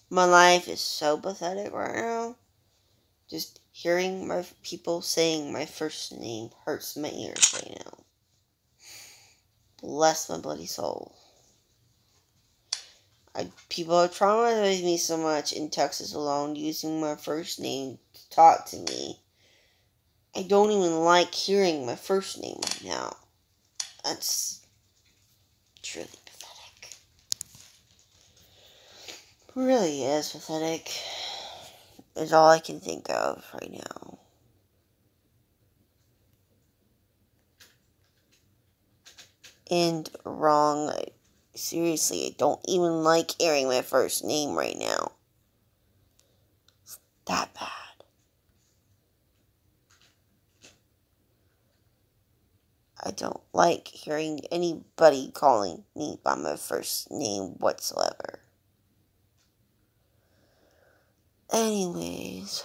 My life is so pathetic right now. Just hearing my people saying my first name hurts my ears right now. Bless my bloody soul. People have traumatized me so much in Texas alone using my first name to talk to me. I don't even like hearing my first name right now. That's truly pathetic. It really is pathetic. Is all I can think of right now. And wrong. Seriously, I don't even like hearing my first name right now. It's that bad. I don't like hearing anybody calling me by my first name whatsoever. Anyways.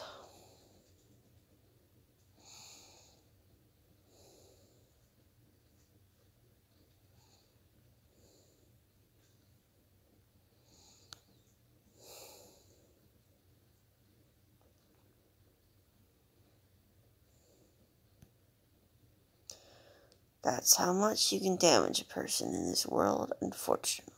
That's how much you can damage a person in this world, unfortunately.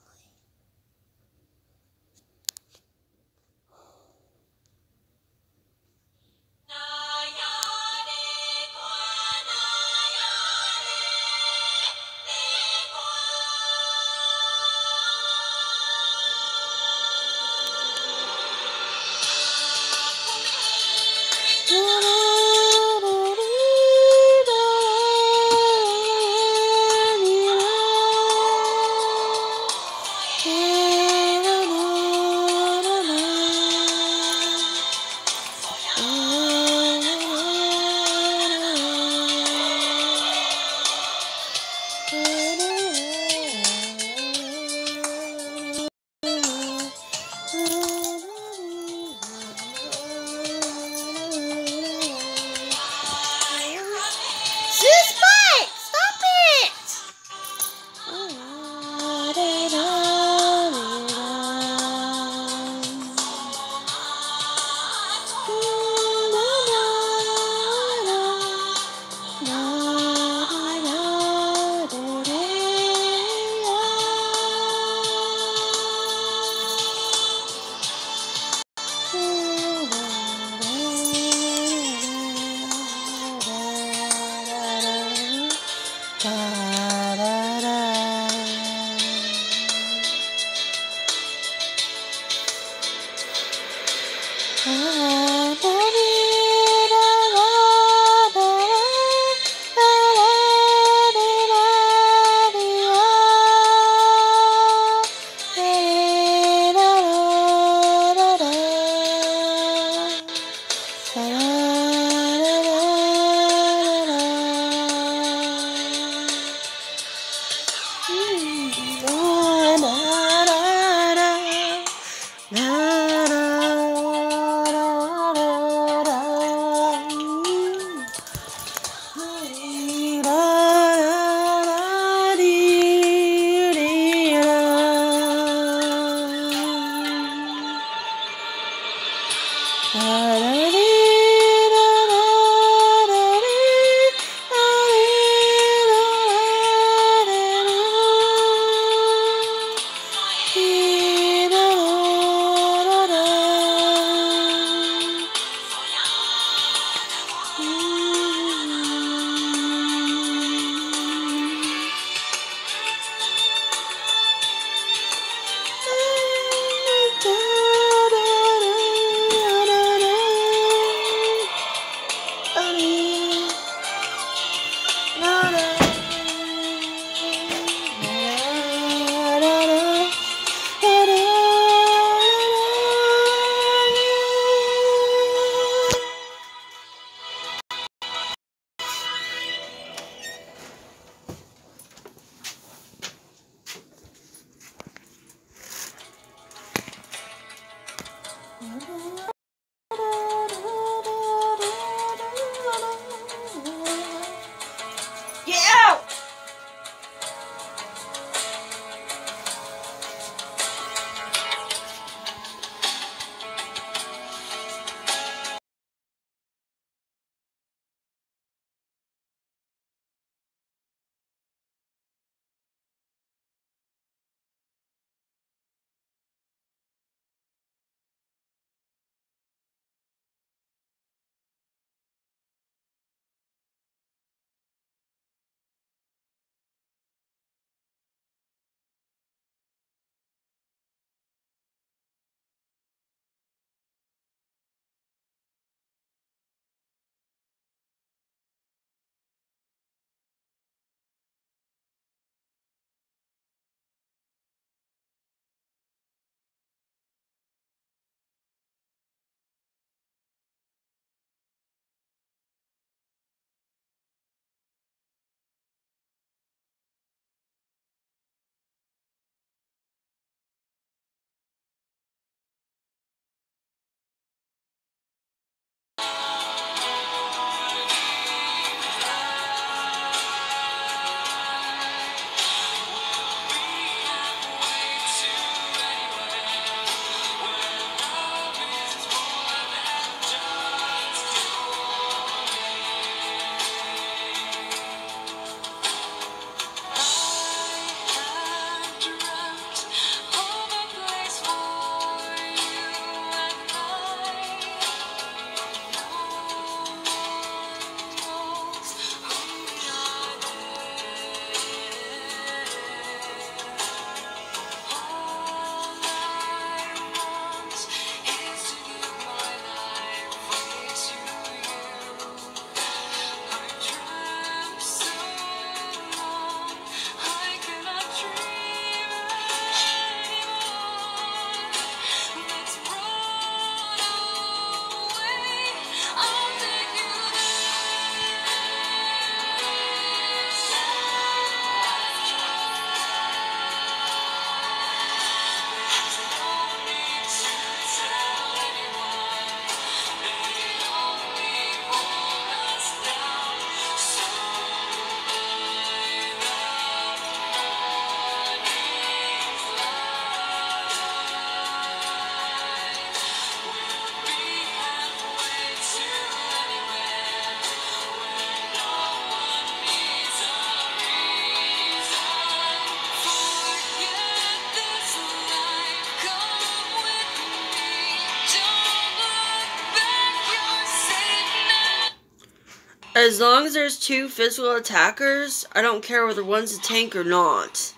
As long as there's two physical attackers, I don't care whether one's a tank or not.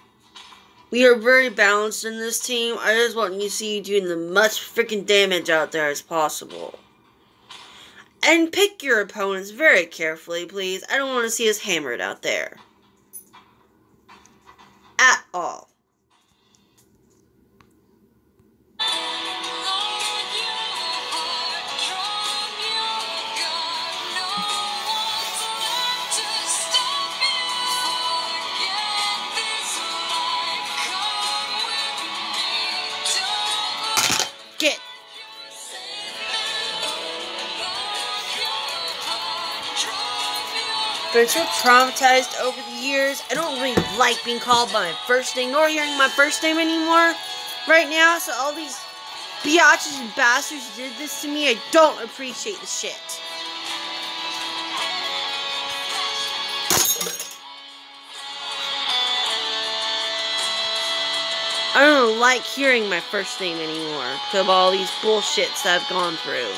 We are very balanced in this team. I just want you to see you doing the much freaking damage out there as possible. And pick your opponents very carefully, please. I don't want to see us hammered out there. At all. Get. Been so traumatized over the years. I don't really like being called by my first name, nor hearing my first name anymore right now. So all these biatches and bastards did this to me. I don't appreciate the shit. I don't like hearing my first name anymore because of all these bullshits that I've gone through.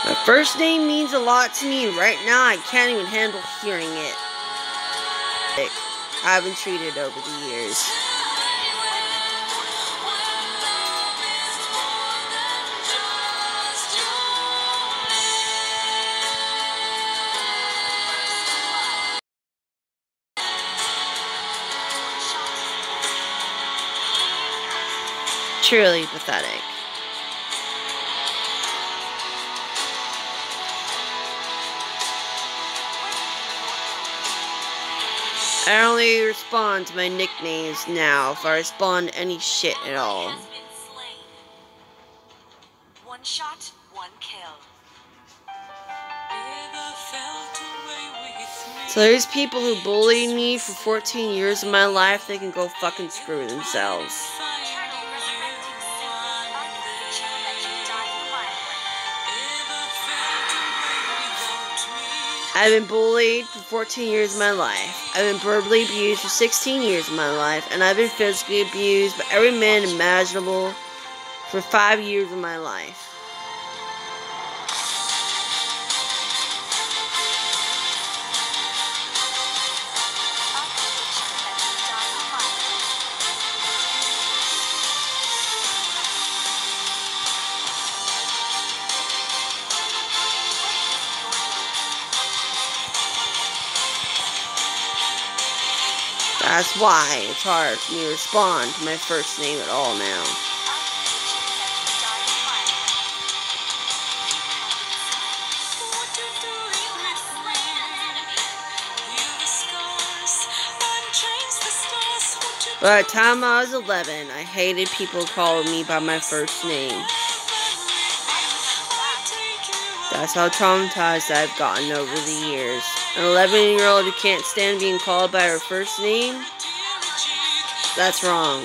My first name means a lot to me. Right now, I can't even handle hearing it. I've been treated over the years. Truly pathetic. I only respond to my nicknames now if I respond to any shit at all. One shot, one kill. So there's people who bullied me for 14 years of my life, they can go fucking screw themselves. I've been bullied for 14 years of my life. I've been verbally abused for 16 years of my life. And I've been physically abused by every man imaginable for 5 years of my life. That's why it's hard for me to respond to my first name at all now. By the time I was 11, I hated people calling me by my first name. That's how traumatized I've gotten over the years. An 11-year-old who can't stand being called by her first name? That's wrong.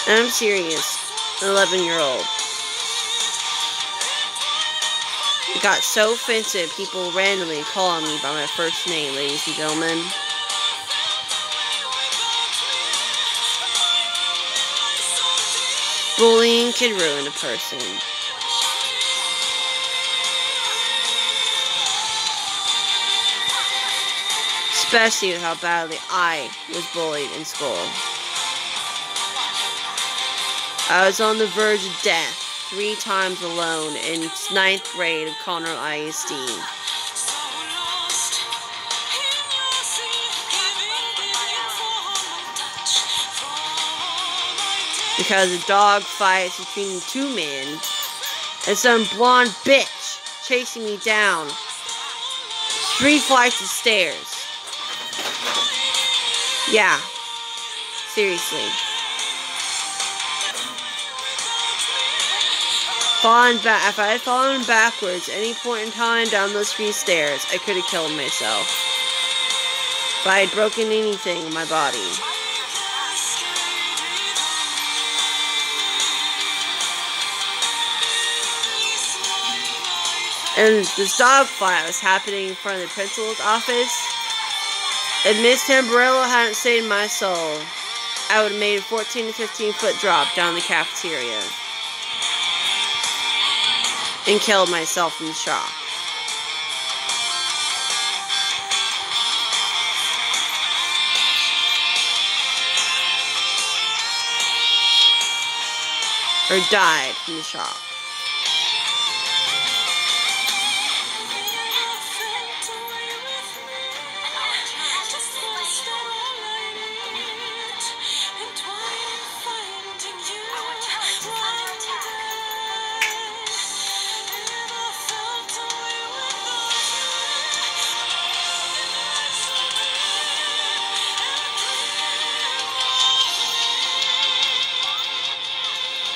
And I'm serious. An 11-year-old. It got so offensive, people randomly calling me by my first name, ladies and gentlemen. Bullying can ruin a person. Especially with how badly I was bullied in school. I was on the verge of death 3 times alone in 9th grade of Conroe ISD. Because of dog fights between 2 men and some blonde bitch chasing me down 3 flights of stairs. Yeah. Seriously. If I had fallen backwards at any point in time down those 3 stairs, I could have killed myself. If I had broken anything in my body. And this dogfight was happening in front of the principal's office. If Miss Tamburello hadn't saved my soul, I would have made a 14 to 15 foot drop down the cafeteria. And killed myself in shock. Or died from the shock.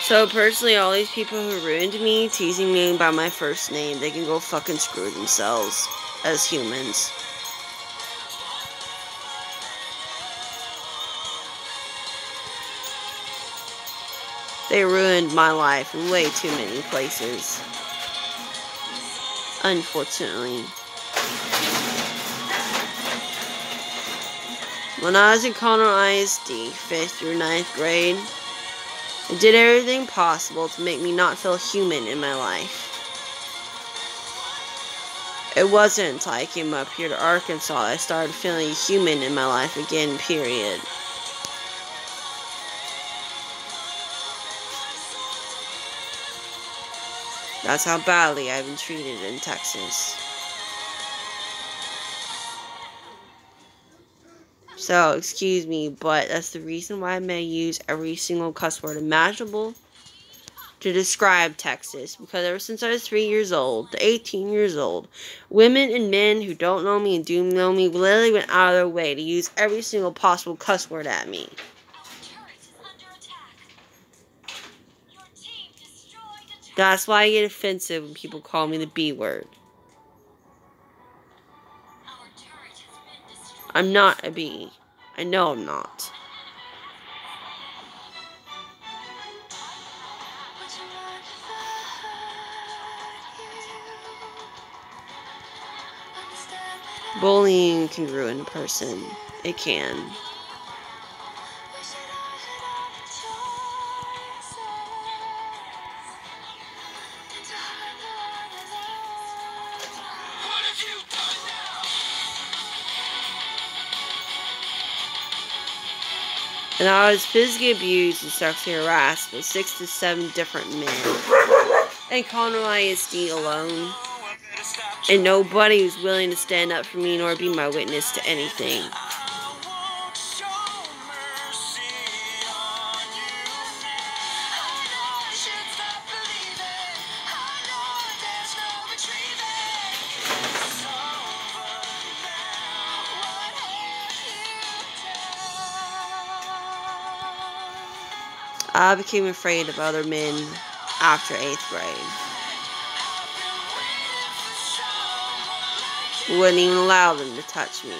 So personally, all these people who ruined me, teasing me by my first name, they can go fucking screw themselves as humans. They ruined my life in way too many places. Unfortunately. When I was in Conroe ISD, 5th through 9th grade, I did everything possible to make me not feel human in my life. It wasn't until I came up here to Arkansas I started feeling human in my life again, period. That's how badly I've been treated in Texas. So, excuse me, but that's the reason why I may use every single cuss word imaginable to describe Texas. Because ever since I was 3 years old to 18 years old, women and men who don't know me and do know me literally went out of their way to use every single possible cuss word at me. That's why I get offensive when people call me the B word. I'm not a B. I know I'm not. Bullying can ruin a person. It can. And I was physically abused and sexually harassed by 6 to 7 different men in Conroe ISD alone. And nobody was willing to stand up for me nor be my witness to anything. I became afraid of other men after 8th grade. Wouldn't even allow them to touch me.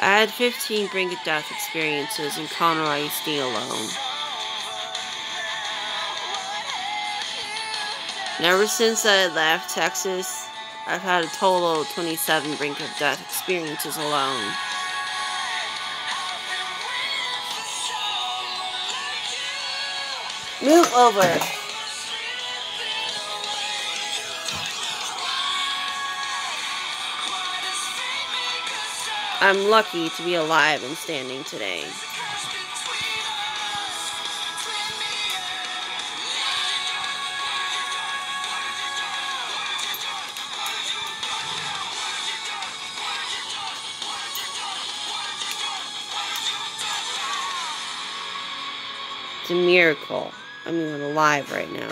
I had 15 brink-of-death experiences in Conroe ISD alone. And ever since I left Texas, I've had a total of 27 brink-of-death experiences alone. Move over. I'm lucky to be alive and standing today. It's a miracle. I'm even alive right now.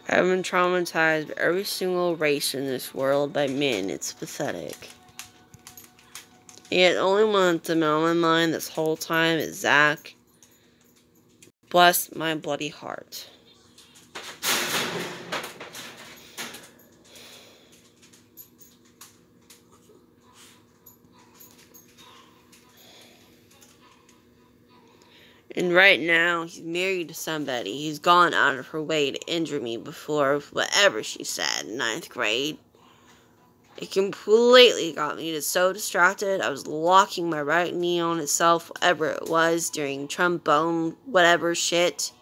I've been traumatized by every single race in this world by men. It's pathetic. Yet the only one that's been on my mind this whole time is Zach. Bless my bloody heart. And right now, he's married to somebody. He's gone out of her way to injure me before, whatever she said in 9th grade. It completely got me so distracted. I was locking my right knee on itself, whatever it was, during trombone, whatever shit.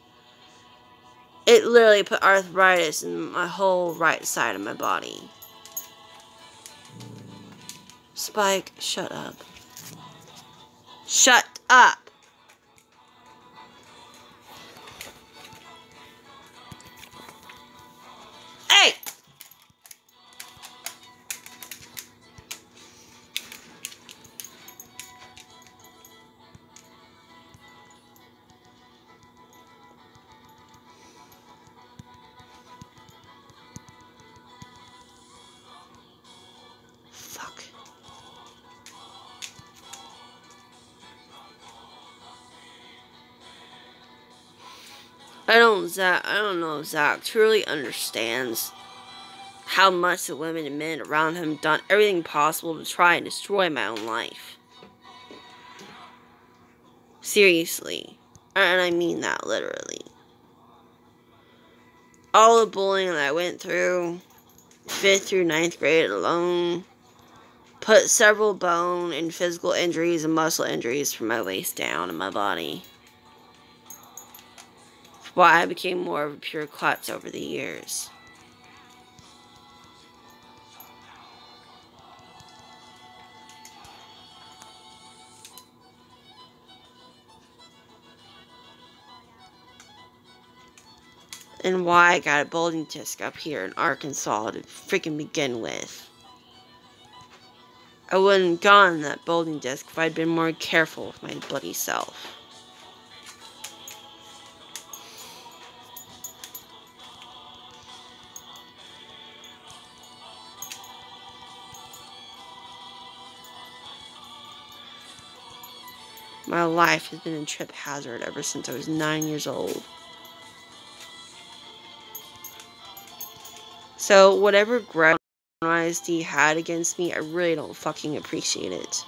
It literally put arthritis in my whole right side of my body. Spike, shut up. Shut up! Hey! Fuck. I don't know if Zach truly understands how much the women and men around him done everything possible to try and destroy my own life. Seriously. And I mean that literally. All the bullying that I went through, 5th through 9th grade alone, put several bone and physical injuries and muscle injuries from my waist down in my body. That's why I became more of a pure klutz over the years. And why I got a bulging disc up here in Arkansas to freaking begin with. I wouldn't have gotten that bulging disc if I'd been more careful with my bloody self. My life has been a trip hazard ever since I was 9 years old. So whatever ground ISD had against me, I really don't fucking appreciate it.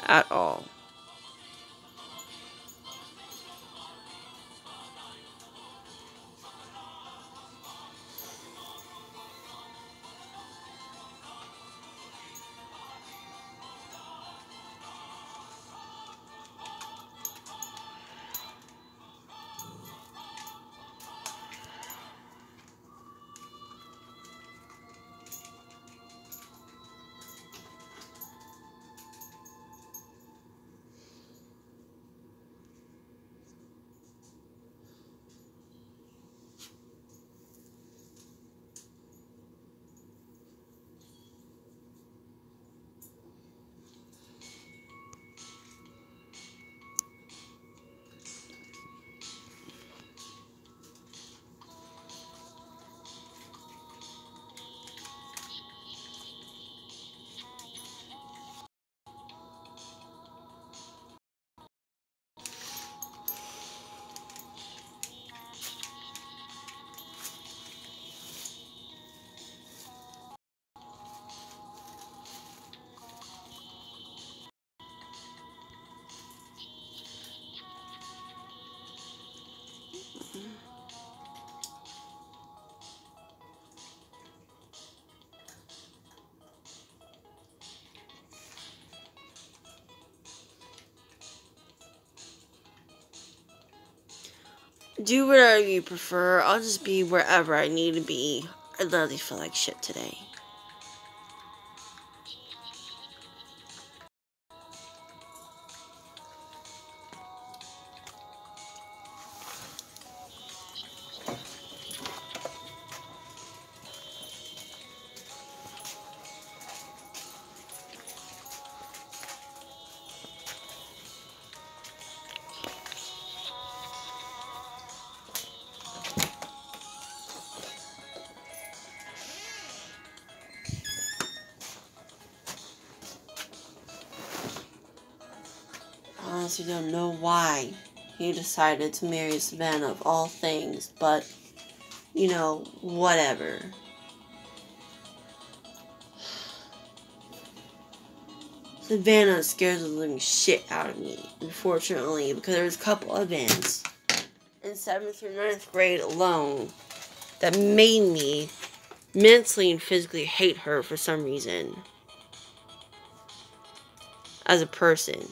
At all. Do whatever you prefer. I'll just be wherever I need to be. I literally feel like shit today. I honestly don't know why he decided to marry Savannah of all things, but, you know, whatever. Savannah scares the living shit out of me, unfortunately, because there was a couple events in 7th through 9th grade alone that made me mentally and physically hate her for some reason. As a person.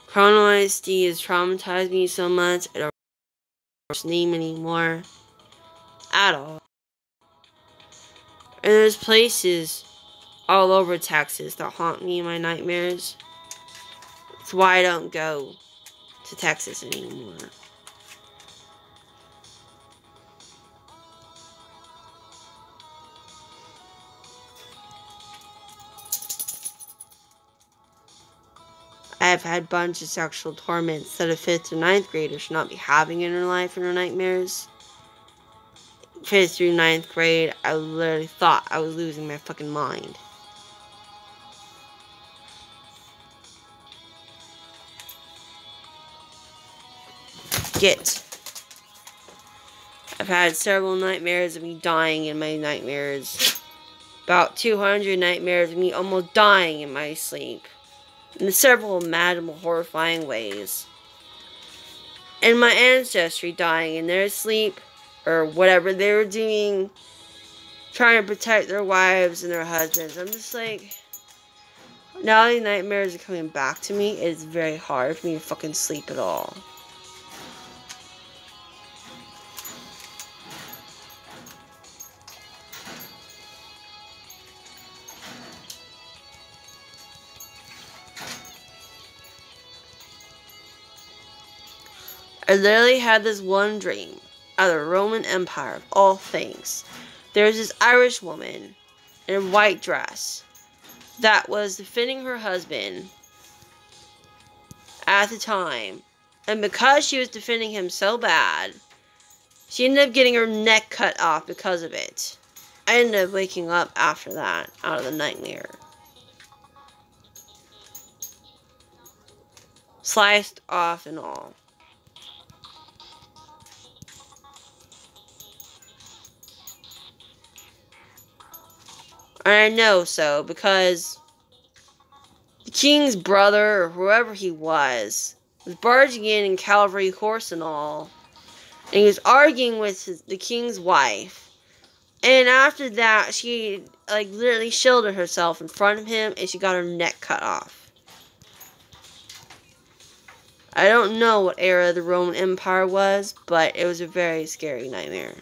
Chrono ISD has traumatized me so much, I don't remember his name anymore. At all. And there's places all over Texas that haunt me in my nightmares. That's why I don't go to Texas anymore. I have had a bunch of sexual torments that a 5th or 9th grader should not be having in her life and her nightmares. 5th through 9th grade, I literally thought I was losing my fucking mind. I've had several nightmares of me dying in my nightmares. About 200 nightmares of me almost dying in my sleep. In several imaginable, horrifying ways. And my ancestry dying in their sleep, or whatever they were doing, trying to protect their wives and their husbands. I'm just like, now these nightmares are coming back to me. It's very hard for me to fucking sleep at all. I literally had this one dream out of the Roman Empire of all things. There's this Irish woman in a white dress that was defending her husband at the time. And because she was defending him so bad, she ended up getting her neck cut off because of it. I ended up waking up after that, out of the nightmare. Sliced off and all. And I know so because the king's brother, or whoever he was barging in cavalry horse and all, and he was arguing with the king's wife. And after that, she literally shielded herself in front of him, and she got her neck cut off. I don't know what era the Roman Empire was, but it was a very scary nightmare.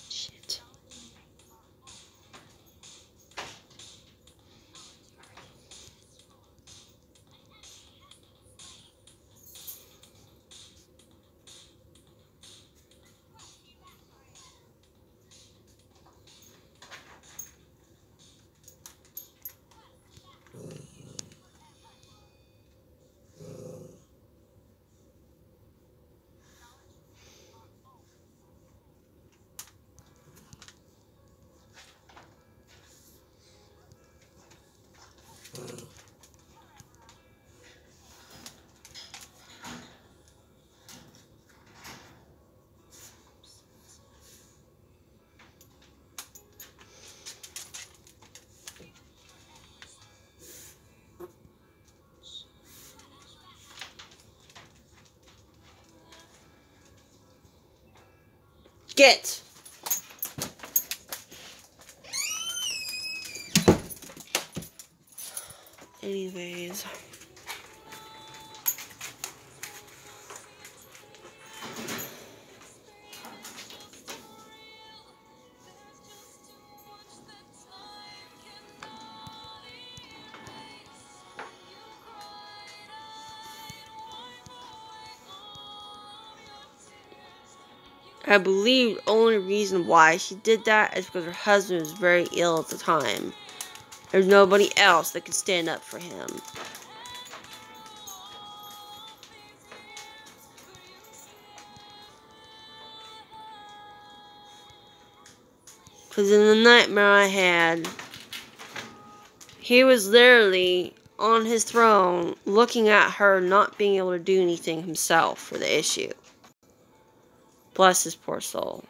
Shit. Get! Anyways. I believe the only reason why she did that is because her husband was very ill at the time. There's nobody else that could stand up for him. Because in the nightmare I had, he was literally on his throne looking at her not being able to do anything himself for the issue. Bless his poor soul.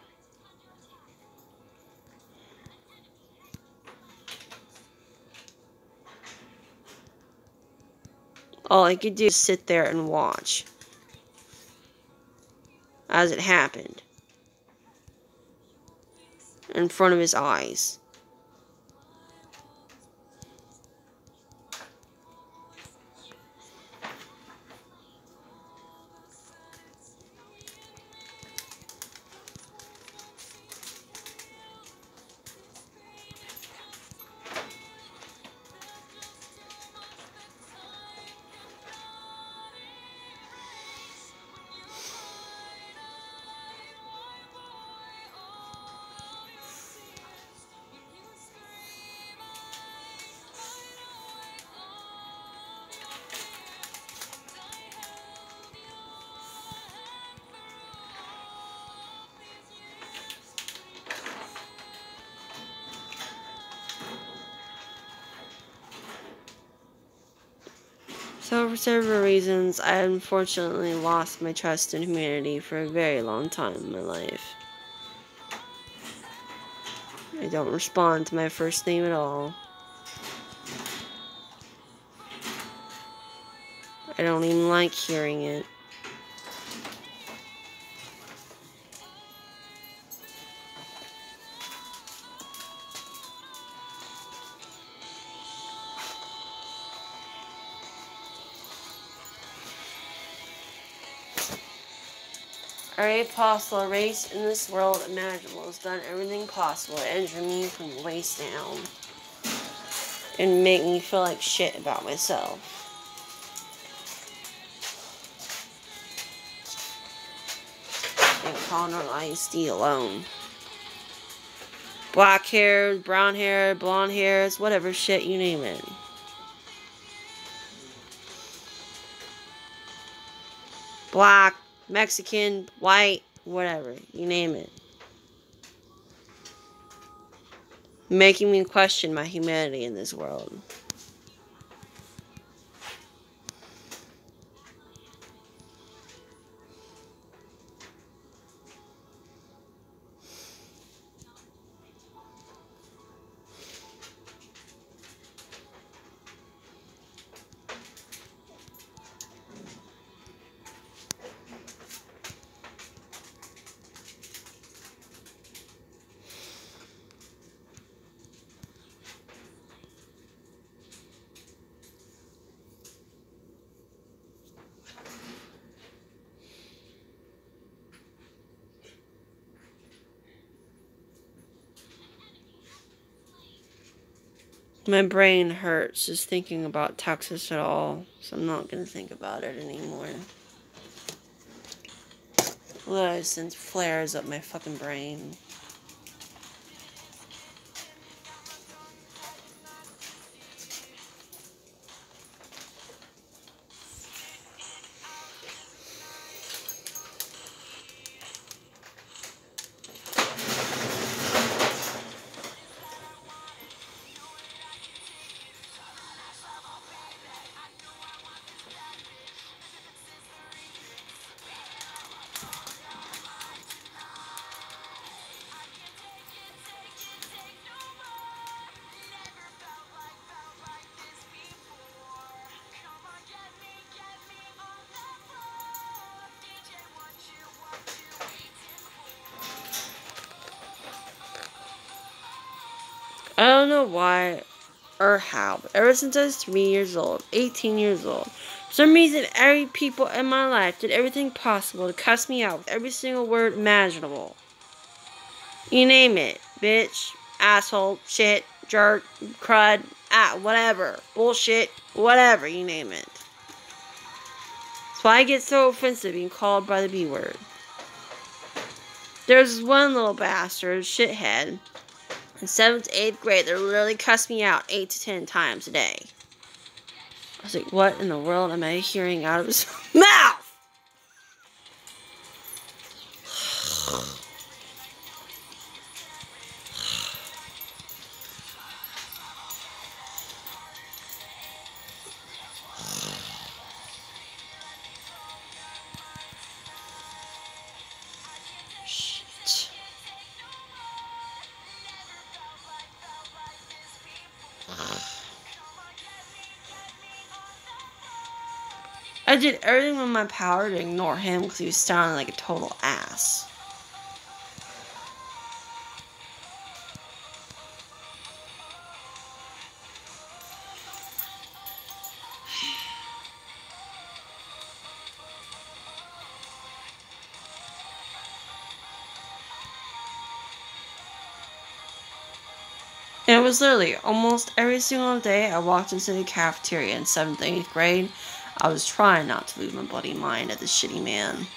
All I could do is sit there and watch as it happened in front of his eyes. So for several reasons, I unfortunately lost my trust in humanity for a very long time in my life. I don't respond to my first name at all. I don't even like hearing it. Every apostle race in this world imaginable has done everything possible to injure me from the waist down and make me feel like shit about myself. And Connor ISD alone. Black hairs, brown hair, blonde hairs, whatever shit, you name it. black, Mexican, white, whatever, you name it. Making me question my humanity in this world. My brain hurts just thinking about Texas at all, so I'm not going to think about it anymore. Literally sends flares up my fucking brain. I don't know why or how, but ever since I was 3 years old, 18 years old, for some reason every people in my life did everything possible to cuss me out with every single word imaginable. You name it. Bitch, asshole, shit, jerk, crud, whatever. Bullshit, whatever, you name it. That's why I get so offensive being called by the B word. There's one little bastard, shithead, in 7th to 8th grade that literally cussed me out 8 to 10 times a day. I was like, what in the world am I hearing out of his mouth? Shit. I did everything in my power to ignore him because he was sounding like a total ass. And it was literally almost every single day I walked into the cafeteria in 7th and 8th grade. I was trying not to lose my bloody mind at this shitty man.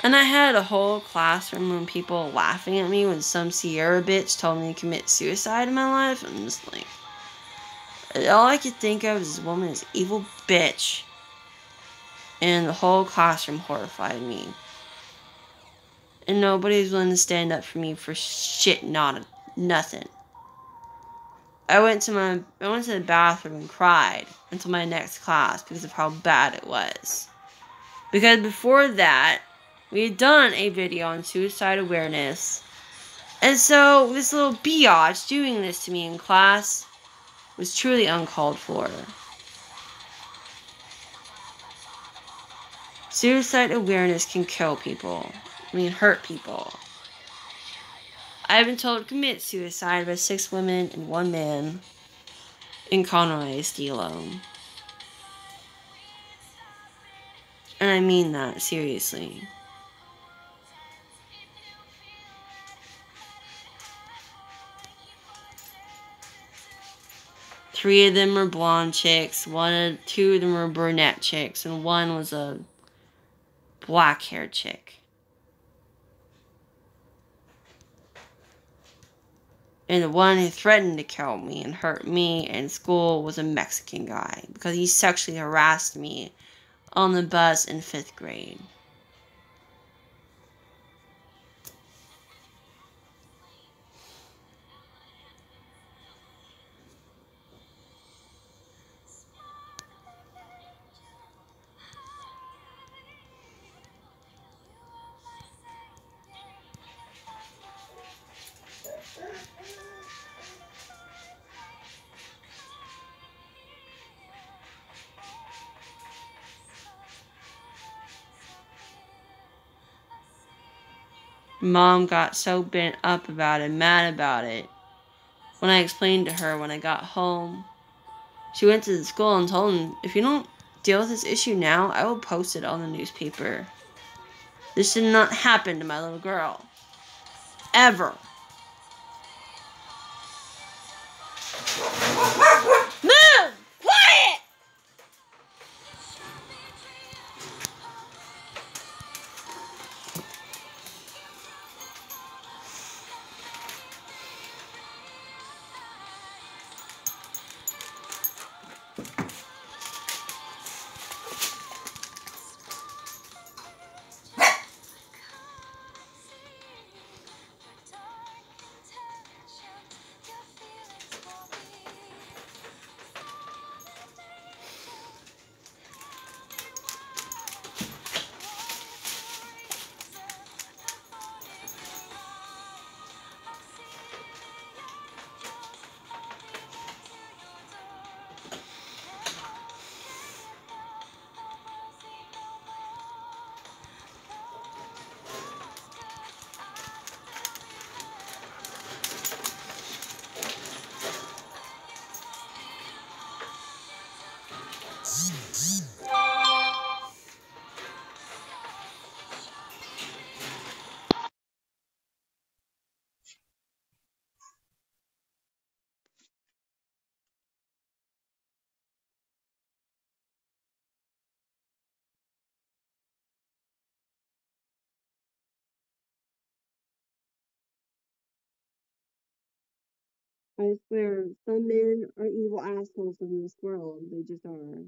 And I had a whole classroom of people laughing at me when some Sierra bitch told me to commit suicide in my life. I'm just like, all I could think of is this woman is an evil bitch. And the whole classroom horrified me. And nobody's willing to stand up for me for shit, nothing. I went to the bathroom and cried until my next class because of how bad it was. Because before that, we had done a video on suicide awareness. And so this little biatch doing this to me in class was truly uncalled for. Suicide awareness can kill people. Hurt people. I've been told to commit suicide by 6 women and 1 man in Conroe ISD alone. And I mean that seriously. Three of them were blonde chicks, 2 of them were brunette chicks, and one was a black-haired chick. And the one who threatened to kill me and hurt me in school was a Mexican guy because he sexually harassed me on the bus in 5th grade. Mom got so bent up about it, mad about it. When I explained to her when I got home, she went to the school and told him, if you don't deal with this issue now, I will post it on the newspaper. This did not happen to my little girl. Ever. Move! Quiet! I swear, some men are evil assholes in this world. They just are.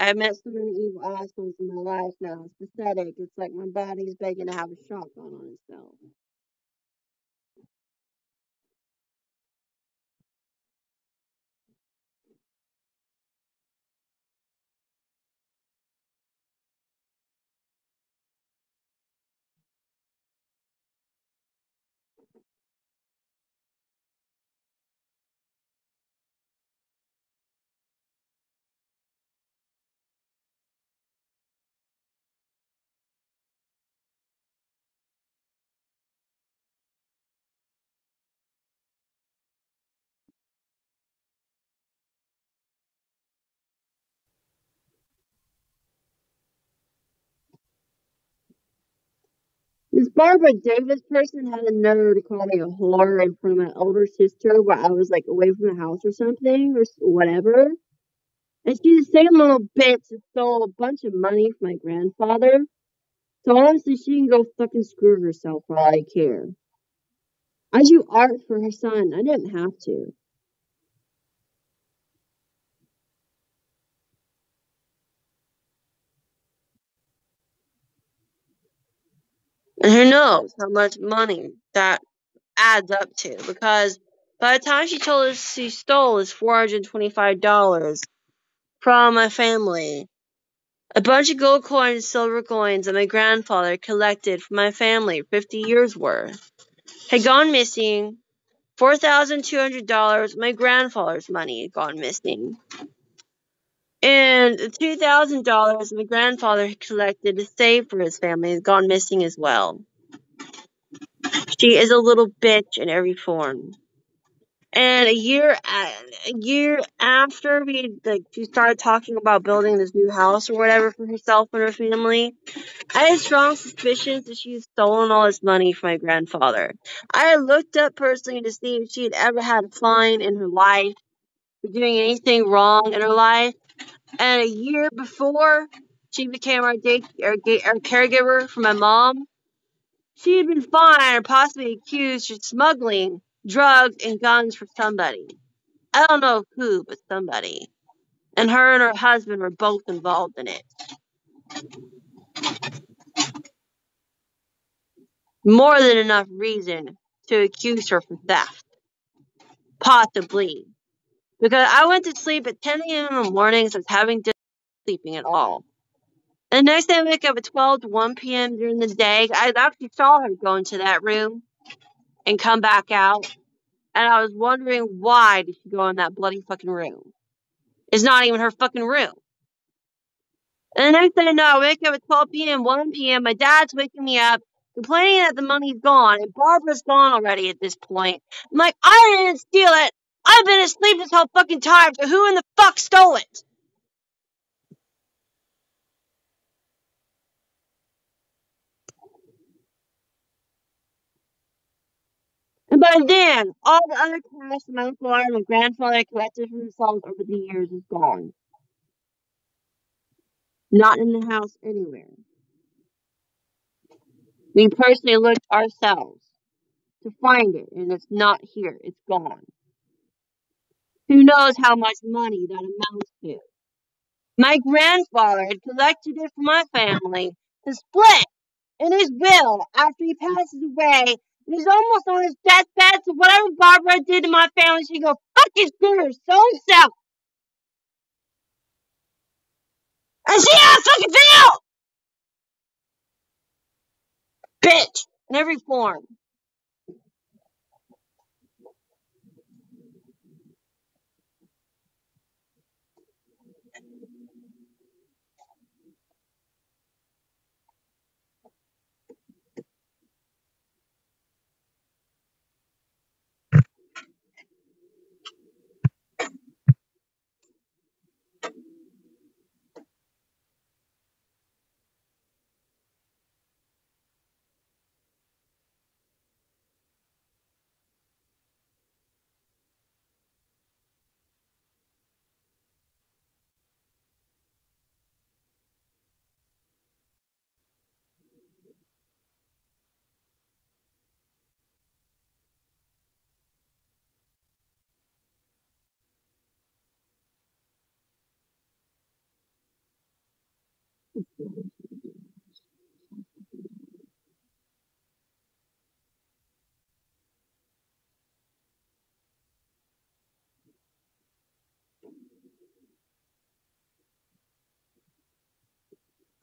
I've met so many evil assholes in my life now. It's pathetic. It's like my body's begging to have a shotgun on itself. This Barbara Davis person had a nerve to call me a whore in front of my older sister while I was like away from the house or something or whatever. And she's the same little bitch that stole a bunch of money from my grandfather. So honestly, she can go fucking screw herself for all I care. I do art for her son. I didn't have to. And who knows how much money that adds up to, because by the time she told us she stole is $425 from my family. A bunch of gold coins and silver coins that my grandfather collected from my family 50 years worth had gone missing. $4,200 my grandfather's money had gone missing. And the $2,000 my grandfather had collected to save for his family had gone missing as well. She is a little bitch in every form. And a year after she started talking about building this new house or whatever for herself and her family, I had strong suspicions that she had stolen all this money from my grandfather. I had looked up personally to see if she had ever had a fine in her life for doing anything wrong in her life. And a year before, She became our caregiver for my mom. She had been fined or possibly accused of smuggling drugs and guns for somebody. I don't know who, but somebody. And her husband were both involved in it. More than enough reason to accuse her for theft. Possibly. Because I went to sleep at 10 a.m. in the morning, so I was having difficulty sleeping at all. And the next day I wake up at 12 to 1 p.m. during the day. I actually saw her go into that room and come back out. And I was wondering, why did she go in that bloody fucking room? It's not even her fucking room. And the next thing I know, I wake up at 12 p.m., 1 p.m. My dad's waking me up, complaining that the money's gone. And Barbara's gone already at this point. I'm like, I didn't steal it. I've been asleep this whole fucking time, so who in the fuck stole it? And by then, all the other cash my uncle and my grandfather collected for themselves over the years is gone. Not in the house anywhere. We personally looked ourselves to find it, and it's not here. It's gone. Who knows how much money that amounts to? My grandfather had collected it for my family to split in his will after he passes away. And he's almost on his deathbed, so whatever Barbara did to my family, she go, fuck his screw, so. And she had a fucking video! Bitch! In every form.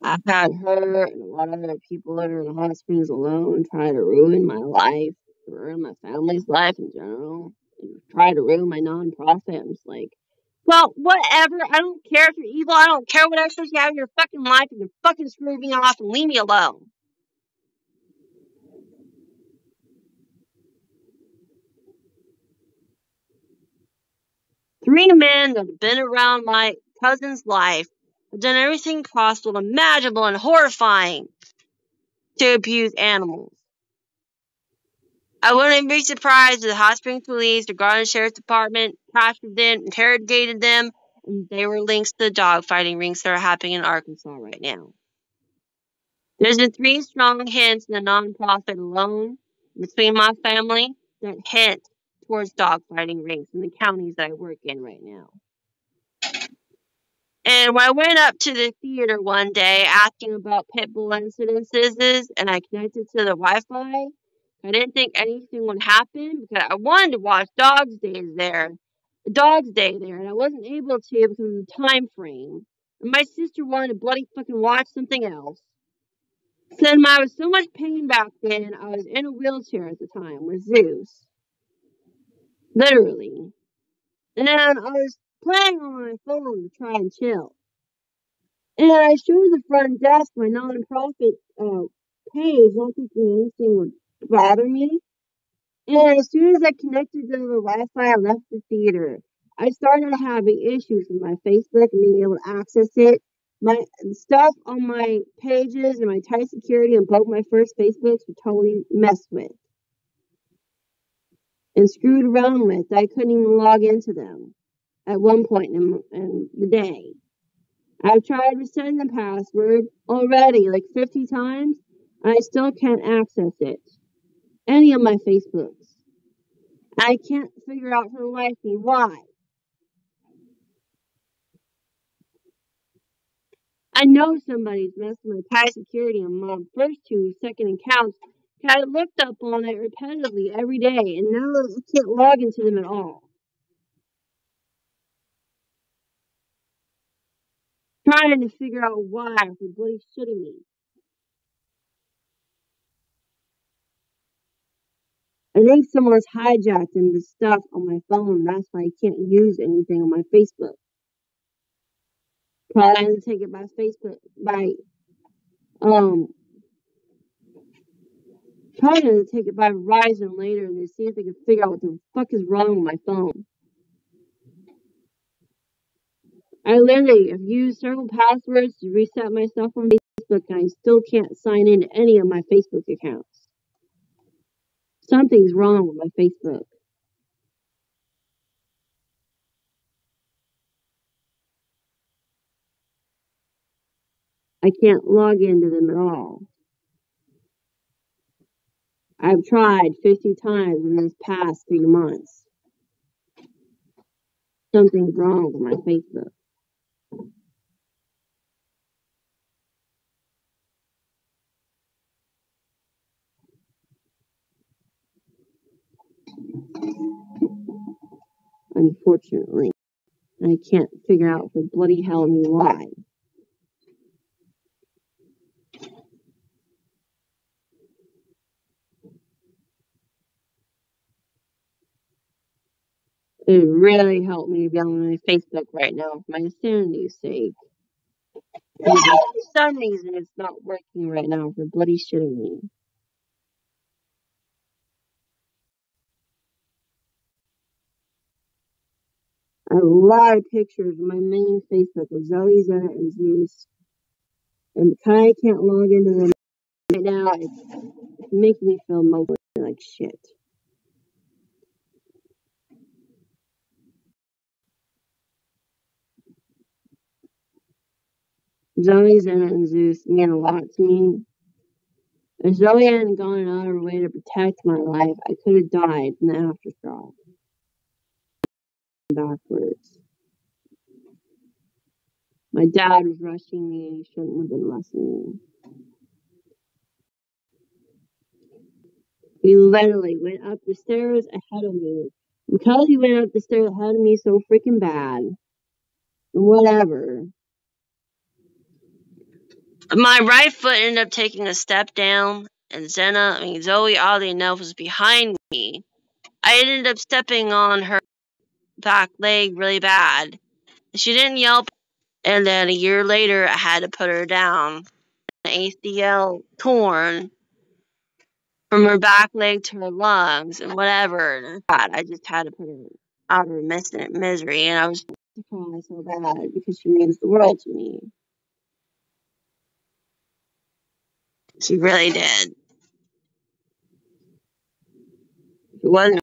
I've had her and a lot of other people that are in the hospitals alone try to ruin my life, ruin my family's life in general, and try to ruin my non-profit. I'm just like, well, whatever. I don't care if you're evil. I don't care what extras you have in your fucking life. You can fucking screw me off and leave me alone. Three men that have been around my cousin's life have done everything possible, imaginable, and horrifying to abuse animals. I wouldn't be surprised if the Hot Springs Police or Garland Sheriff's Department captured them, interrogated them, and they were links to the dogfighting rings that are happening in Arkansas right now. There's been 3 strong hints in the nonprofit alone between my family that hint towards dogfighting rings in the counties that I work in right now. And when I went up to the theater one day asking about pit bull incidences, and I connected to the Wi-Fi, I didn't think anything would happen because I wanted to watch Dog's Day there, and I wasn't able to because of the time frame. And my sister wanted to bloody fucking watch something else. Then I was so much pain back then, I was in a wheelchair at the time with Zeus. Literally. And then I was playing on my phone to try and chill. And I showed the front desk my non-profit page, not thinking anything would bother me. And as soon as I connected to the Wi-Fi, I left the theater. I started having issues with my Facebook and being able to access it. My stuff on my pages and my tight security on both my first Facebooks were totally messed with and screwed around with. I couldn't even log into them at one point in the day. I've tried resetting the password already like 50 times, and I still can't access it. Any of my Facebooks. I can't figure out for the life of me why. I know somebody's messing with high security on my first two second accounts. I looked up on it repetitively every day, and now I can't log into them at all. Trying to figure out why for bloody shitting me. I think someone's hijacked the stuff on my phone. That's why I can't use anything on my Facebook. Probably going to take it by Facebook probably going to take it by Verizon later and see if they can figure out what the fuck is wrong with my phone. I literally have used several passwords to reset myself on Facebook, and I still can't sign into any of my Facebook accounts. Something's wrong with my Facebook. I can't log into them at all. I've tried 50 times in this past 3 months. Something's wrong with my Facebook. Unfortunately, I can't figure out for bloody hell me why. It would really help me to be on my Facebook right now for my sanity's sake. And for some reason, it's not working right now for bloody shitting me. I have a lot of pictures of my main Facebook of Zoe, Zena, and Zeus. And because I can't log into them right now, it's making me feel mostly like shit. Zoe, Zena, and Zeus mean a lot to me. If Zoe hadn't gone out of her way to protect my life, I could have died in the aftershock. Backwards. My dad was rushing me, and he shouldn't have been rushing me. He literally went up the stairs ahead of me. Because he went up the stairs ahead of me so freaking bad, whatever. My right foot ended up taking a step down, and Zoe, oddly enough, was behind me. I ended up stepping on her back leg really bad. She didn't yelp, and then a year later, I had to put her down. An ACL torn from her back leg to her lungs, and whatever. I just had to put her out of her misery, and I was crying so bad because she means the world to me. She really did. It wasn't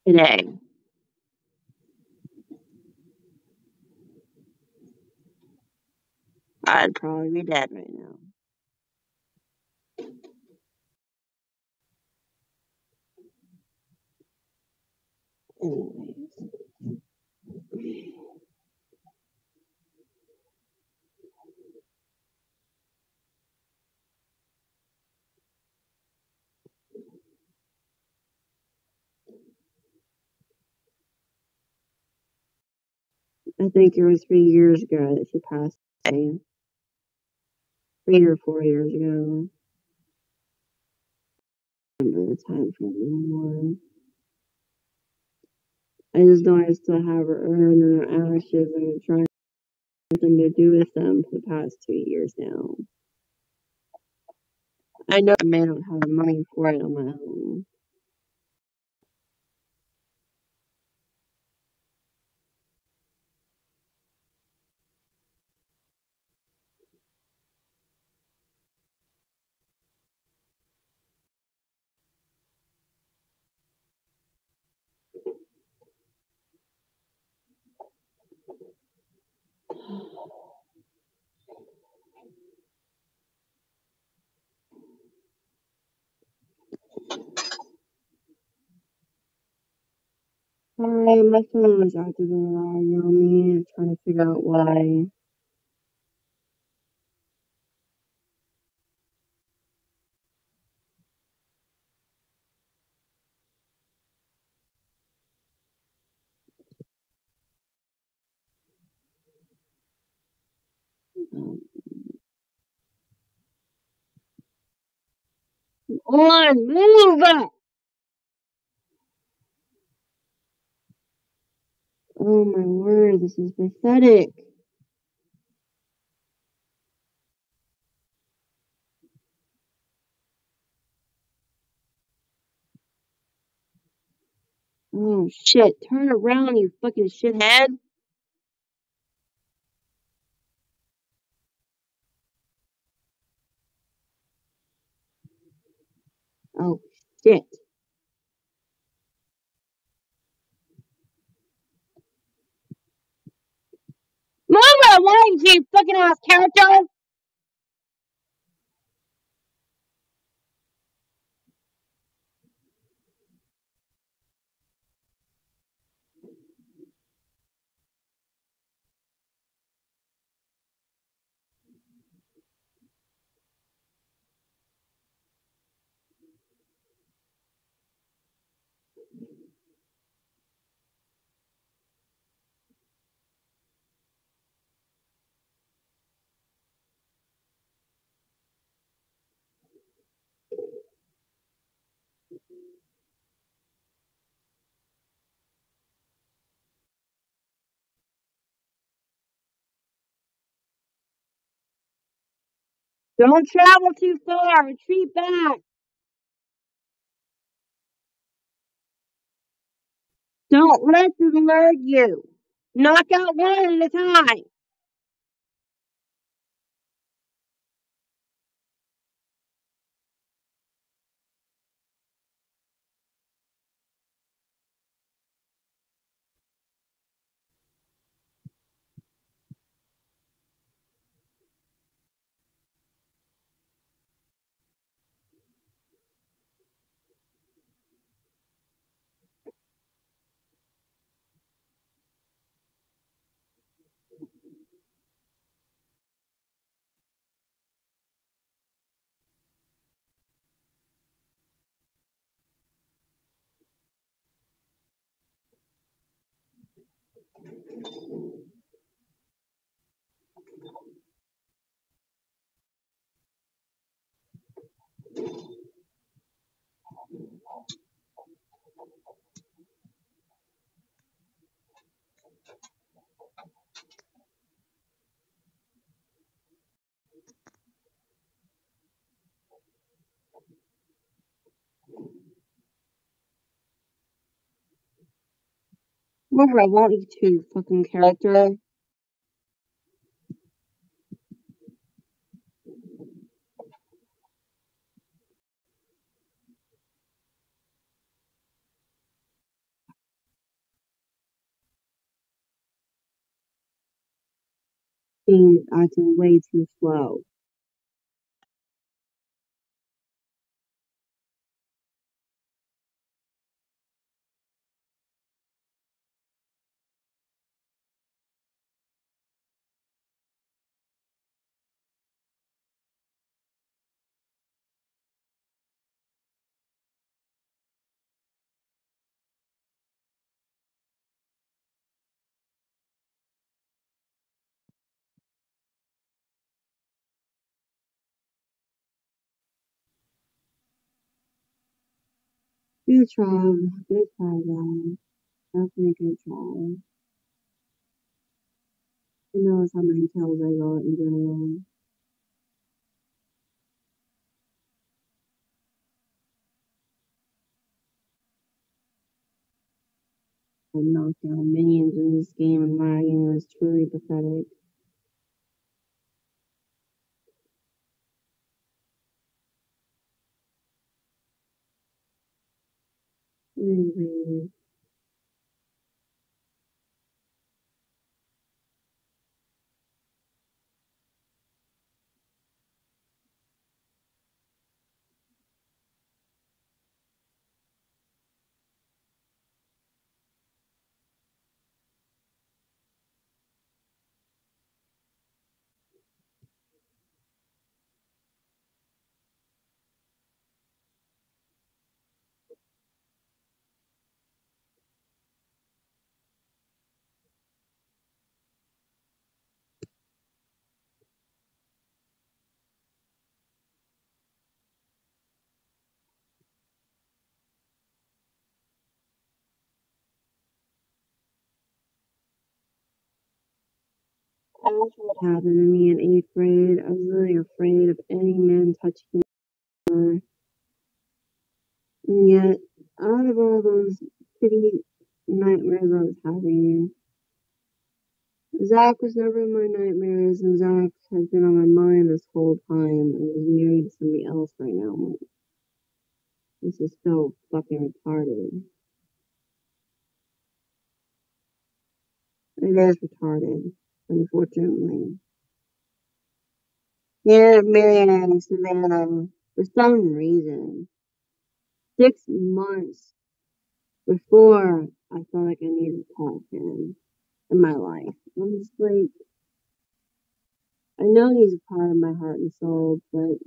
today. I'd probably be dead right now. Anyways. I think it was 3 years ago that she passed away. 3 or 4 years ago. I don't remember the time frame anymore. I just know I still have her urn and her ashes, and I'm trying something to do with them for the past 2 years now. I know I may not have the money for it on my own. Sorry, my phone was acting around on me. I'm trying to figure out why. On, move! Oh my word, this is pathetic. Oh shit, turn around, you fucking shithead. Oh shit. Move it along, you fucking ass character! Don't travel too far, retreat back. Don't let them lure you. Knock out one at a time. Remember, I want you to, fucking character. Being acting way too slow. Good try. Good try, guys. Definitely good try. Who knows how many kills I got in general. I knocked down minions in this game and lagging was truly pathetic. Anyway, after what happened to me in 8th grade, I was really afraid of any man touching me. And yet, out of all those pretty nightmares I was having, Zach was never in my nightmares, and Zach has been on my mind this whole time, and he's married to somebody else right now. This is so fucking retarded. It is retarded, unfortunately. Here, Marianne and Savannah, for some reason, 6 months before I felt like I needed to talk to him in my life. I'm just like, I know he's a part of my heart and soul, but,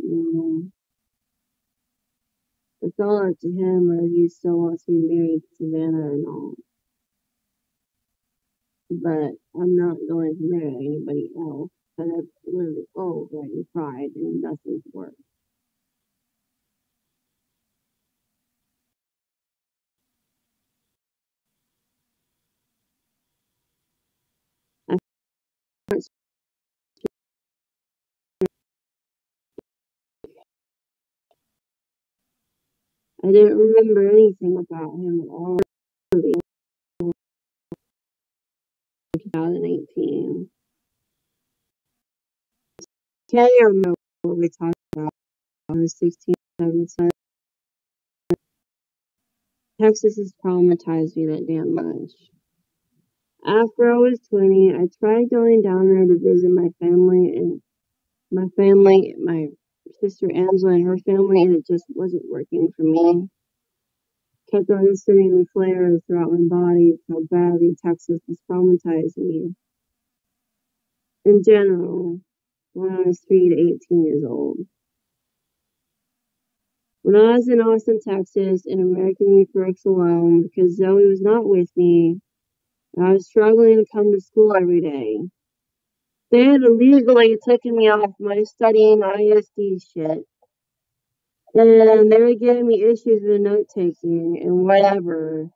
it's all up to him whether he still wants to be married to Savannah or not. But I'm not going to marry anybody else, because I've literally already tried and nothing's worked. I didn't remember anything about him at all in 2018. Can't even remember what we talked about on the 16th, 17th. Texas has traumatized me that damn much. After I was 20, I tried going down there to visit my family, my sister Angela and her family, and it just wasn't working for me. Kept on sending flares throughout my body, how badly Texas has traumatized me. In general, when I was 3 to 18 years old. When I was in Austin, Texas, in American Youth Works alone, because Zoe was not with me, and I was struggling to come to school every day. They had illegally taken me off my studying ISD shit. And they were giving me issues with note taking and whatever.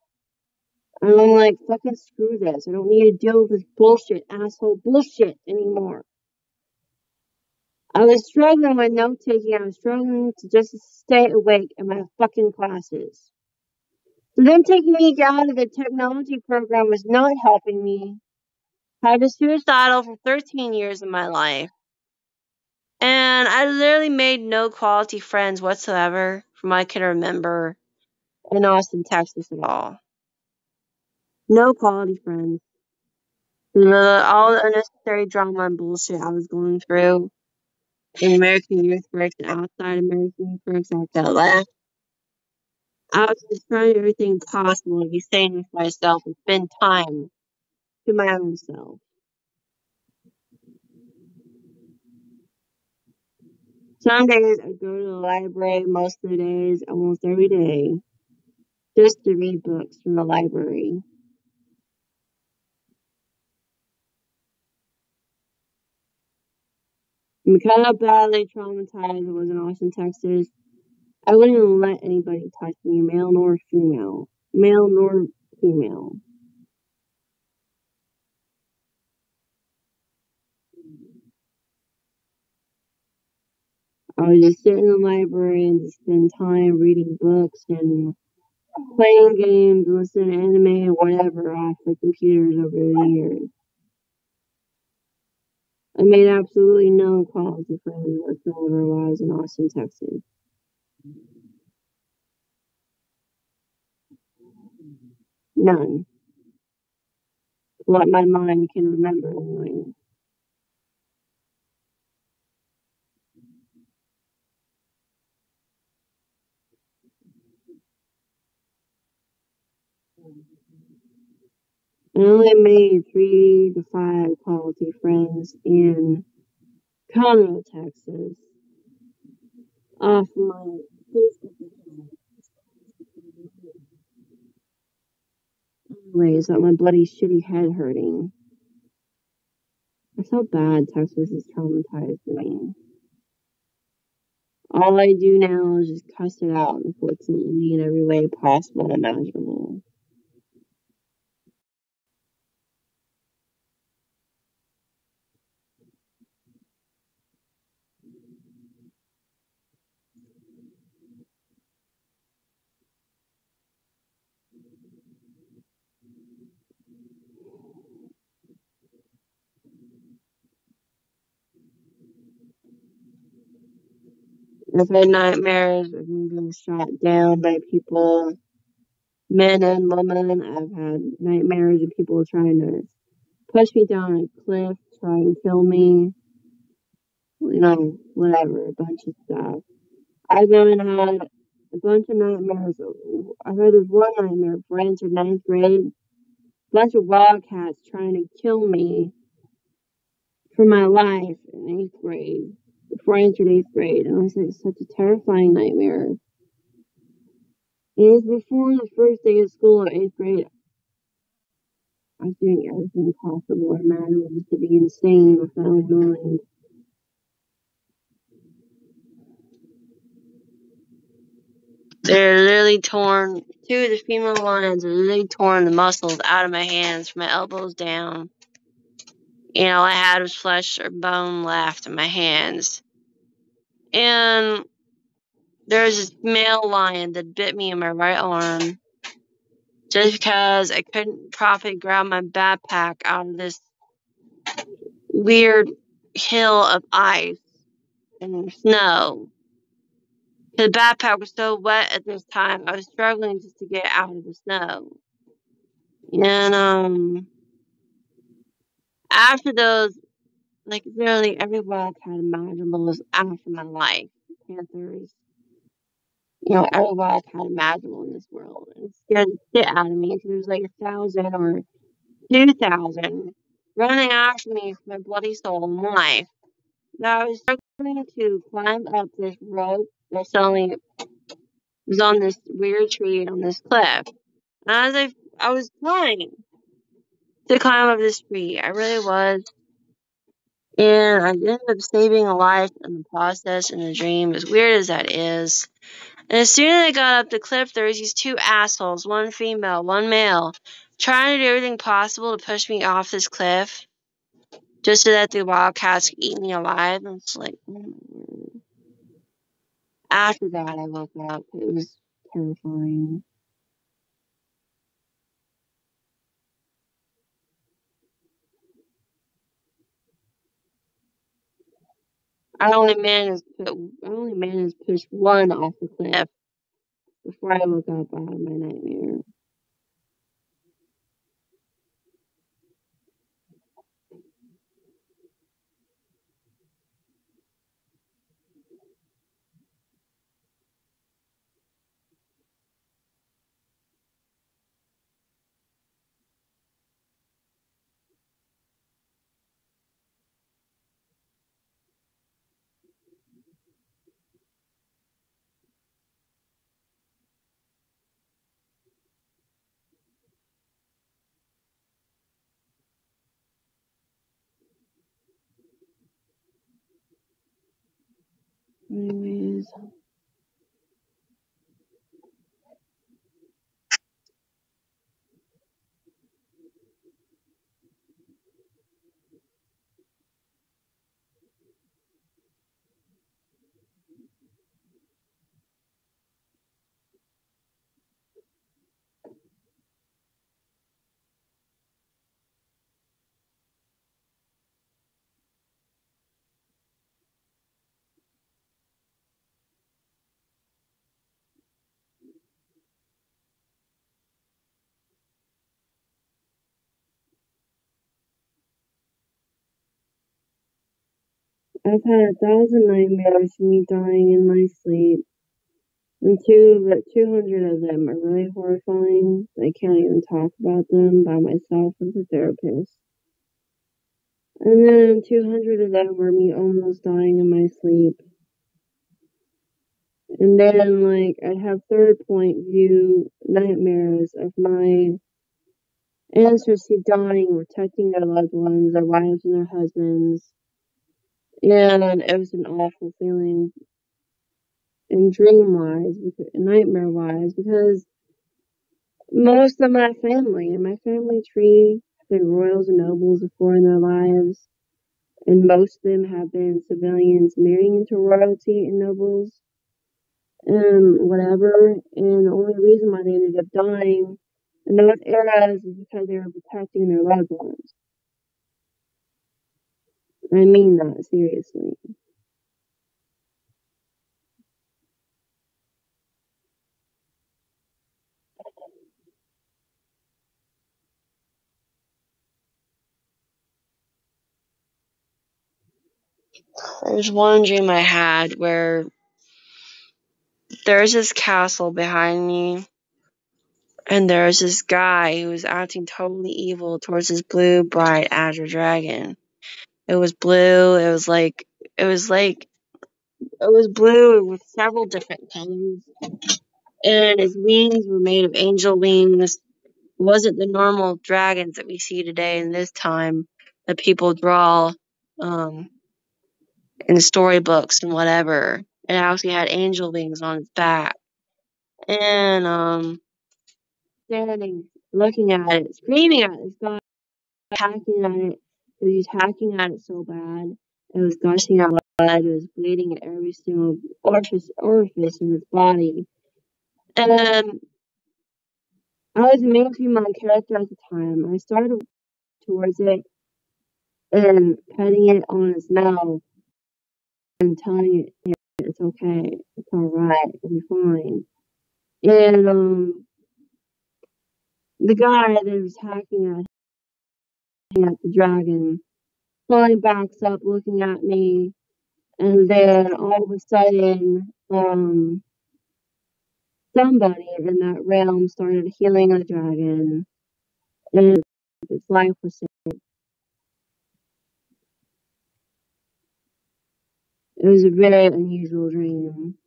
And I'm like, fucking screw this. I don't need to deal with this bullshit, asshole bullshit anymore. I was struggling with note taking. I was struggling to just stay awake in my fucking classes. So them taking me out of the technology program was not helping me. I was suicidal for 13 years of my life. And I literally made no quality friends whatsoever from what I can remember in Austin, Texas at all. No quality friends. All the unnecessary drama and bullshit I was going through in American Youth Works and outside American Youth Works after I left. I was just trying everything possible to be sane with myself and spend time to my own self. Some days I go to the library, most of the days, almost every day, just to read books from the library. And because how badly traumatized I was in Austin, Texas, I wouldn't even let anybody touch me, male nor female. Male nor female. I would just sit in the library and just spend time reading books and playing games, listening to anime, whatever, off the computers over the years. I made absolutely no quality friends whatsoever while I was in Austin, Texas. None. What my mind can remember anyway. I only made 3 to 5 quality friends in Conroe, Texas. Off my Facebook account. Anyways, got my bloody shitty head hurting. That's how bad Texas has traumatized me. All I do now is just cuss it out, unfortunately, in every way possible and imaginable. I've had nightmares of me being shot down by people, men and women. I've had nightmares of people trying to push me down a cliff, try and kill me, whatever, a bunch of stuff. I've even had a bunch of nightmares. I've had this one nightmare before I entered ninth grade. A bunch of wildcats trying to kill me for my life in eighth grade. Before I entered eighth grade, and it was like such a terrifying nightmare. It was before the first day of school in eighth grade. I was doing everything possible and imaginable just to be insane with my own mind. They're literally torn. Two of the female lions are literally torn the muscles out of my hands from my elbows down. All I had was flesh or bone left in my hands. And there's this male lion that bit me in my right arm just because I couldn't properly grab my backpack out of this weird hill of ice and snow. The backpack was so wet at this time, I was struggling just to get out of the snow. And after those, like literally every wildcat imaginable was after my life. Panthers, every wildcat imaginable in this world. And it scared the shit out of me because there was like 1,000 or 2,000 running after me for my bloody soul and life. Now I was struggling to climb up this rope that suddenly was on this weird tree on this cliff. And as I was trying to climb up this tree, I really was. And I ended up saving a life in the process in the dream, as weird as that is. And as soon as I got up the cliff, there was these two assholes, one female, one male, trying to do everything possible to push me off this cliff, just so that the wildcats could eat me alive. And it's like, oh my word. After that, I woke up. It was terrifying. I only managed to push one off the cliff before I woke up out of my nightmare. Anyways. I've had 1,000 nightmares of me dying in my sleep. And 200 of them are really horrifying. I can't even talk about them by myself with a therapist. And then 200 of them were me almost dying in my sleep. And then, I'd have third point view nightmares of my ancestors dying, protecting their loved ones, their wives and their husbands. And it was an awful feeling in dream-wise, nightmare-wise, because most of my family and my family tree have been royals and nobles before in their lives, and most of them have been civilians marrying into royalty and nobles, and whatever. And the only reason why they ended up dying in those eras is because they were protecting their loved ones. I mean that seriously. There's one dream I had where there's this castle behind me, and there's this guy who was acting totally evil towards this blue, bright azure dragon. It was blue. It was blue with several different colors, and his wings were made of angel wings. It wasn't the normal dragons that we see today in this time that people draw um, in storybooks and whatever. It actually had angel wings on its back. And standing, looking at it, screaming at this guy, hacking at it. He was hacking at it so bad. It was gushing out blood. It was bleeding in every single orifice in its body. And I was a main female character at the time. I started towards it and petting it on its mouth and telling it it's okay, it's alright, it'll be fine. And the guy that was hacking at the dragon finally backs up looking at me, and then all of a sudden, somebody in that realm started healing the dragon, and its life was saved. It was a very unusual dream.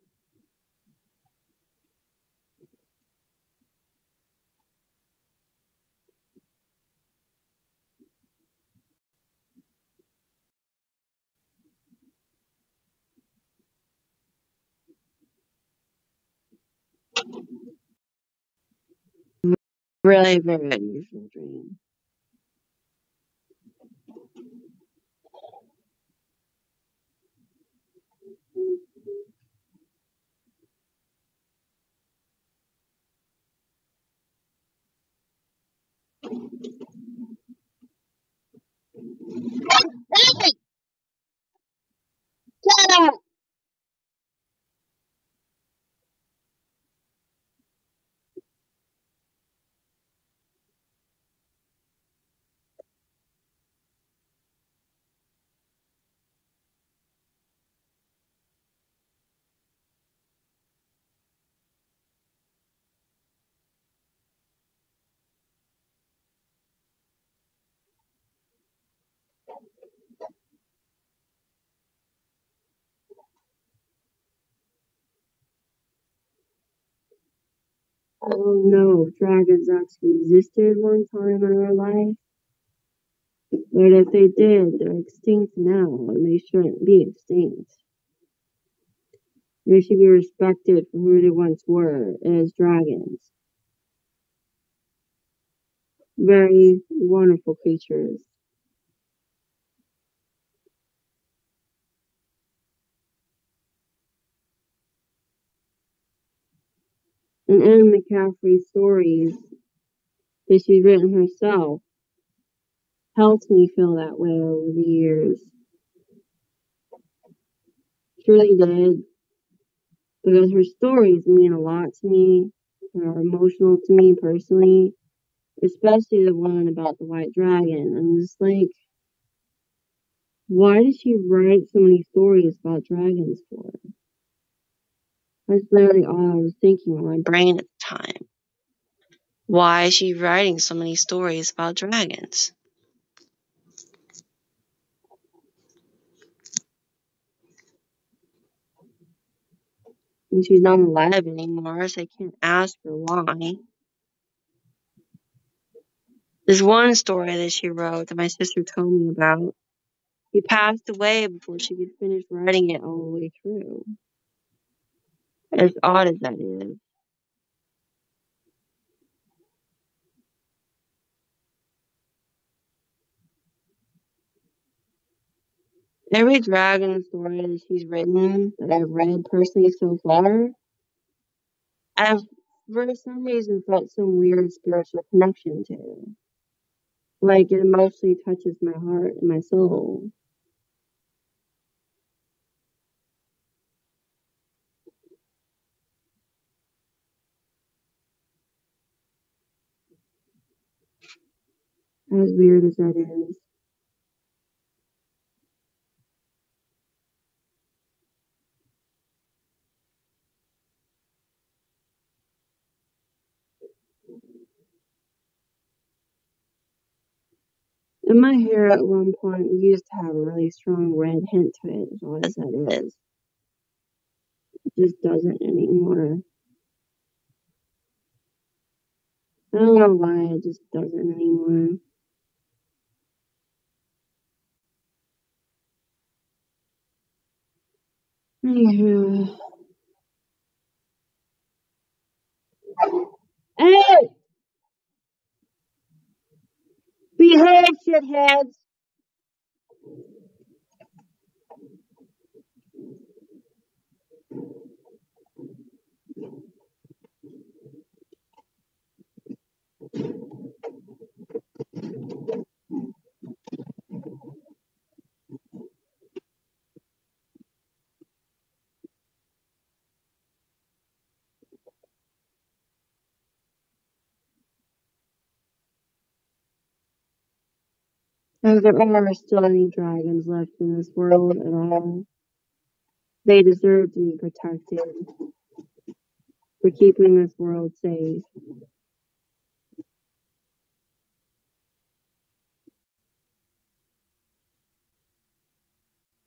Really very unusual dream. Hey, shut up! I don't know if dragons actually existed one time in our life, but if they did, they're extinct now, and they shouldn't be extinct. They should be respected for who they once were as dragons. Very wonderful creatures. And Anne McCaffrey's stories that she's written herself helped me feel that way over the years. Truly did. Because her stories mean a lot to me and are emotional to me personally, especially the one about the white dragon. I'm just like, why did she write so many stories about dragons for? That's literally all I was thinking in my brain at the time. Why is she writing so many stories about dragons? And she's not alive anymore, so I can't ask her why. There's one story that she wrote that my sister told me about. He passed away before she could finish writing it all the way through. As odd as that is. Every dragon story that she's written that I've read personally so far, I've for some reason felt some weird spiritual connection to. Like it emotionally touches my heart and my soul. As weird as that is. And my hair at one point used to have a really strong red hint to it, as odd as that is. It just doesn't anymore. I don't know why it just doesn't anymore. Anywho. Hey! Behave, shitheads! If there are still any dragons left in this world at all, they deserve to be protected for keeping this world safe.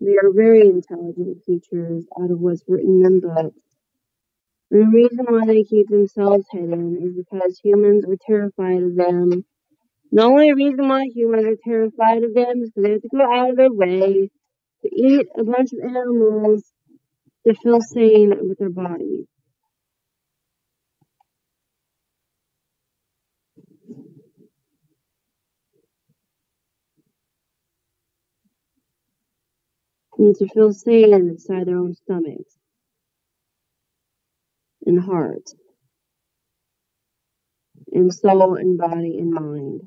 They are very intelligent creatures out of what's written in books. And the reason why they keep themselves hidden is because humans are terrified of them. The only reason why humans are terrified of them is because they have to go out of their way to eat a bunch of animals to feel sane with their bodies. And to feel sane inside their own stomachs and heart and soul and body and mind.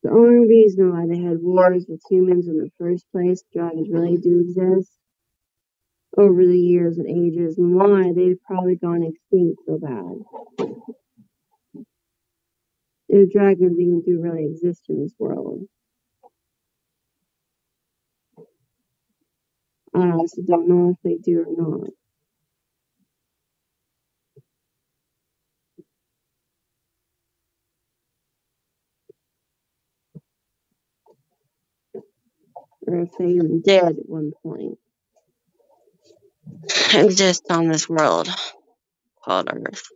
The only reason why they had wars with humans in the first place, dragons really do exist, over the years and ages, and why they've probably gone extinct so bad. If dragons even do really exist in this world. I honestly don't know if they do or not. Or if they even did at one point exist on this world called Earth.